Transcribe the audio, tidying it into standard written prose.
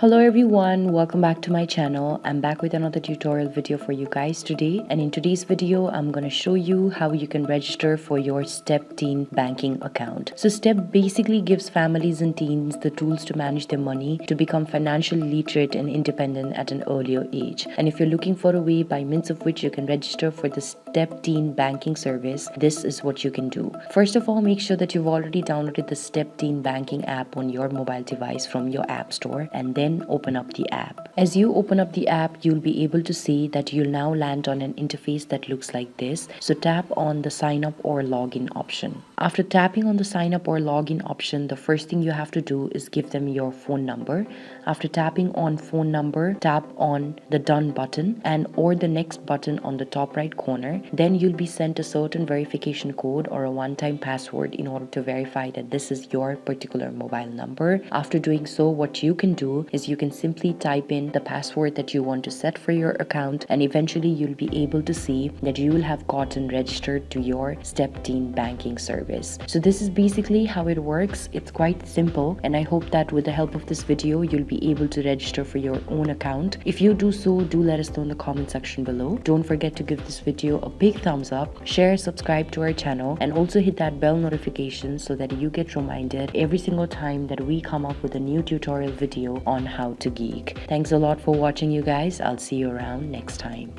Hello everyone, welcome back to my channel. I'm back with another tutorial video for you guys today, and in today's video I'm going to show you how you can register for your STEP Teen banking account. So STEP basically gives families and teens the tools to manage their money to become financially literate and independent at an earlier age. And if you're looking for a way by means of which you can register for the STEP Teen banking service, this is what you can do. First of all, make sure that you've already downloaded the STEP Teen banking app on your mobile device from your app store, and then open up the app. As you open up the app, you'll be able to see that you'll now land on an interface that looks like this. So tap on the sign up or login option. After tapping on the sign up or login option, the first thing you have to do is give them your phone number. After tapping on phone number, tap on the done button or the next button on the top right corner. Then you'll be sent a certain verification code or a one-time password in order to verify that this is your particular mobile number. After doing so, what you can do is you can simply type in the password that you want to set for your account, and eventually you'll be able to see that you will have gotten registered to your STEP Teen banking service. So this is basically how it works. It's quite simple, and I hope that with the help of this video you'll be able to register for your own account. If you do so, do let us know in the comment section below. Don't forget to give this video a big thumbs up, share, subscribe to our channel, and also hit that bell notification so that you get reminded every single time that we come up with a new tutorial video on how to geek. Thanks a lot for watching, you guys. I'll see you around next time.